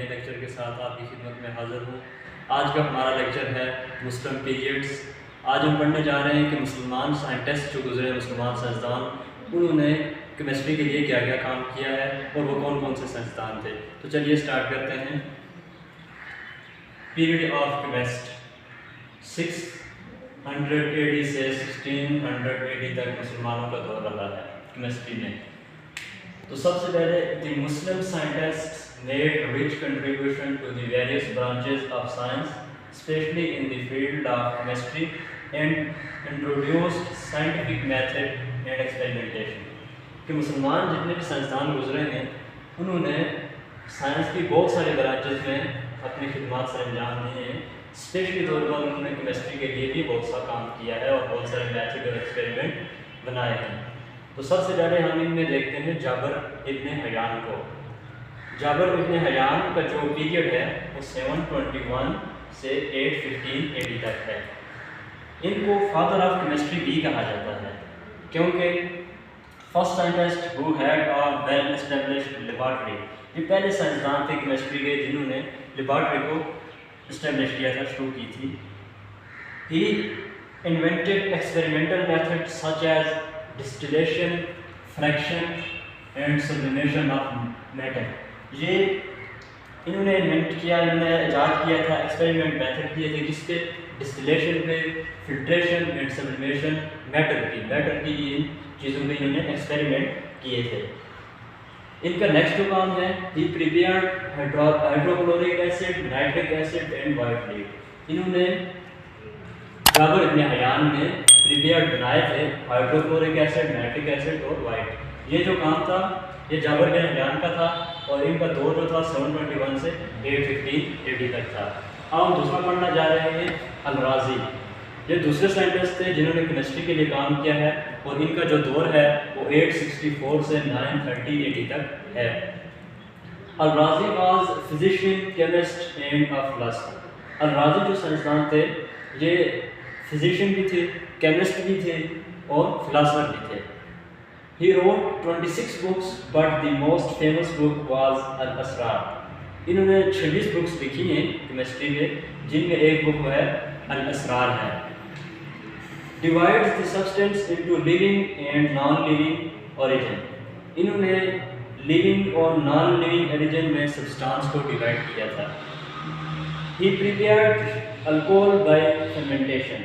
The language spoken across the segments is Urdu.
نئے لیکچر کے ساتھ آپ کی خدمت میں حاضر ہوں۔ آج کا ہمارا لیکچر ہے مسلم پیریڈز۔ آج ہم پڑھنے جا رہے ہیں کہ مسلمان سائنٹسٹ جو گزرے مسلمان سائنسدان، انہوں نے کیمسٹری کے لیے کیا کیا کام کیا ہے اور وہ کون کون سے سائنسدان تھے۔ تو چلیے سٹارٹ کرتے ہیں۔ پیریڈ آف کیمسٹ 600 AD سے 1600 AD تک مسلمانوں کا دور رہا ہے کیمسٹری میں۔ تو سب سے پہلے دی مسلم scientist made rich contribution to the various branches of science, especially in the field of chemistry, and introduced scientific method and experimentation. کہ مسلمان جتنے بھی سائنسدان گزرے ہیں انہوں نے سائنس کی بہت سارے برانچز میں اپنی خدمات سر انجام دیے ہیں۔ اسپیشلی طور پر انہوں نے کیمسٹری کے لیے بھی بہت سا کام کیا ہے اور بہت سارے میتھڈ اور ایکسپیریمنٹ بنائے ہیں۔ تو سب سے پہلے ہم ان میں دیکھتے ہیں جابر ابن حیان کو۔ جابر ابن حیان کا جو پیریڈ ہے وہ 721 سے 815 AD تک ہے۔ ان کو فادر آف کیمسٹری بھی کہا جاتا ہے کیونکہ first scientist who had a well established laboratory, یہ پہلے سائنسدان تھے کیمسٹری کے جنہوں نے لیبارٹری کو اسٹیبلش کیا تھا، شروع کی تھی۔ He invented experimental method such as distillation, fraction and sublimation of matter. یہ انہوں نے انوینٹ کیا، انہوں نے ایجاد کیا تھا ایکسپیریمنٹ میتھڈ کیے تھے جس پہ ڈسٹلیشن پہ، فلٹریشن اینڈ سبلیمیشن میٹر کی ان چیزوں پہ انہوں نے ایکسپیریمنٹ کیے تھے۔ ان کا نیکسٹ جو کام ہے he prepared hydrochloric acid, nitric acid and white lead. انہوں نے جابر ابن حیان نے پریپیئرڈ بنائے تھے ہائیڈروکلورک ایسڈ، نائٹرک ایسڈ اور وائٹ۔ یہ جو کام تھا یہ جابر ابن حیان کا تھا اور ان کا دور جو تھا 721 سے 815 AD تک تھا۔ اب ہم دوسرا پڑھنا جا رہے ہیں الرازی۔ یہ دوسرے سائنٹسٹ تھے جنہوں نے کیمسٹری کے لیے کام کیا ہے اور ان کا جو دور ہے وہ 864 سے 930 AD تک ہے۔ Al Razi was physician, chemist and a philosopher. Al Razi جو سائنسدان تھے یہ فزیشین بھی تھے، کیمسٹ بھی تھے اور فلاسفر بھی تھے۔ He wrote 26 books, but the most famous book was Al-Asrar. انہوں نے 26 بکس لکھی ہیں کیمسٹری میں، جن میں ایک بک ہے Al-Asrar ہے۔ Divides the substance into living and non-living origin. انہوں نے living اور non-living origin میں سبسٹانس کو ڈیوائڈ کیا تھا۔ He prepared alcohol by fermentation.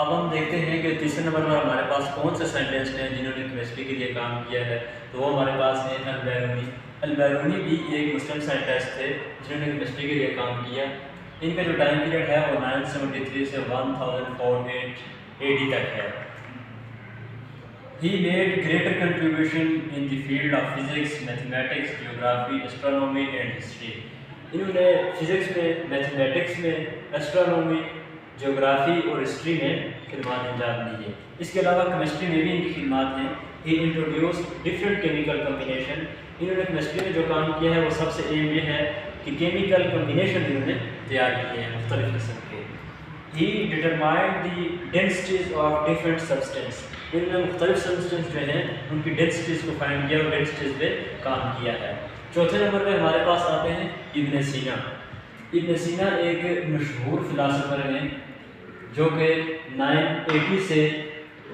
اب ہم دیکھتے ہیں کہ تیسرے نمبر پر ہمارے پاس کون سے سائنٹسٹ ہیں جنہوں نے کیمسٹری کے لیے کام کیا ہے، تو وہ ہمارے پاس ہیں البیرونی۔ البیرونی بھی ایک مسلم سائنٹسٹ تھے جنہوں نے کیمسٹری کے لیے کام کیا۔ ان کا جو ٹائم پیریڈ ہے وہ 973 سے 1048 AD تک ہے۔ He made greater contribution in the field of physics, mathematics, geography, astronomy and history. انہوں نے فزکس میں، میتھمیٹکس میں، ایسٹرونومی، جغرافی اور ہسٹری میں خدمات انجام دی ہے۔ اس کے علاوہ کیمسٹری میں بھی ان کی خدمات ہیں۔ ہی انٹروڈیوسڈ ڈفرینٹ کیمیکل کمبینیشن۔ انہوں نے کیمسٹری میں جو کام کیا ہے وہ سب سے اہم یہ ہے کہ کیمیکل کمبینیشن انہوں نے تیار کیے ہیں مختلف قسم کے۔ ہی ڈٹرمائنڈ دی ڈینسٹیز آف ڈفرینٹ سبسٹینس۔ انہوں نے مختلف سبسٹینس جو ہیں ان کی ڈینسٹیز کو فائنڈ کیا اور ڈینسٹیز پہ کام کیا ہے۔ چوتھے نمبر پہ ہمارے پاس آتے ہیں ابن سینا۔ ابن سینا ایک مشہور فلاسفر ہیں جو کہ 980 سے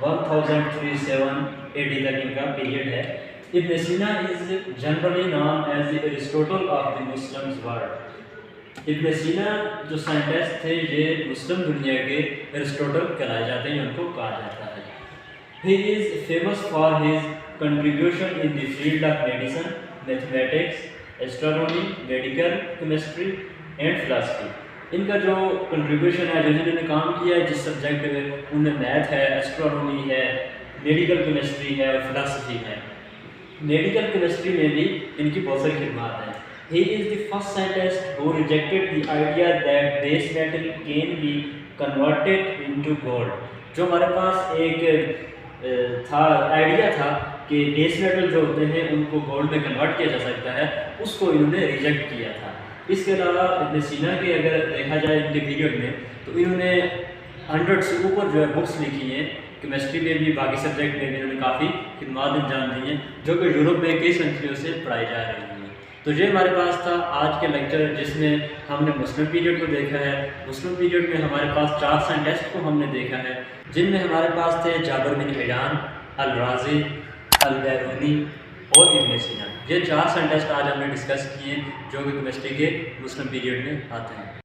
1037 AD تک ان کا پیریڈ ہے۔ ابن سینا از جنرلی نام as the Aristotle of the Muslims world. ابن سینا جو سائنٹسٹ تھے یہ مسلم دنیا کے ایرسٹوٹل کہلائے جاتے ہیں، ان کو کہا جاتا ہے۔ He is famous for his contribution in the field of medicine, mathematics, astronomy, medical, chemistry and philosophy. ان کا جو کنٹریبیوشن ہے، جو انہوں نے کام کیا ہے جس سبجیکٹ میں، ان میں میتھ ہے، ایسٹرونومی ہے، میڈیکل کیمسٹری ہے اور فلاسفی ہے۔ میڈیکل کیمسٹری میں بھی ان کی بہت ساری خدمات ہیں۔ He is the first scientist who rejected the idea that base metal can be converted into gold. جو ہمارے پاس ایک آئیڈیا تھا کہ بیس میٹل جو ہوتے ہیں ان کو گولڈ میں کنورٹ کیا جا سکتا ہے، اس کو انہوں نے ریجیکٹ کیا تھا۔ اس کے علاوہ ابن سینا کے اگر دیکھا جائے ان کے پیریڈ میں تو انہوں نے 100 سے اوپر جو ہے بکس لکھی ہیں کیمسٹری میں بھی، باقی سبجیکٹ میں بھی انہوں نے کافی خدمات انجام دی ہیں جو کہ یورپ میں کئی سنچریوں سے پڑھائی جا رہی ہیں۔ تو یہ ہمارے پاس تھا آج کے لیکچر، جس میں ہم نے مسلم پیریڈ کو دیکھا ہے۔ مسلم پیریڈ میں ہمارے پاس 4 سائنٹسٹ کو ہم نے دیکھا ہے، جن میں ہمارے پاس تھے جابر بن حیان، الرازی، البیرونی اور ابن سینا۔ یہ 4 سائنٹسٹ آج ہم نے ڈسکس کیے جو کہ کیمسٹری کے مسلم پیریڈ میں آتے ہیں۔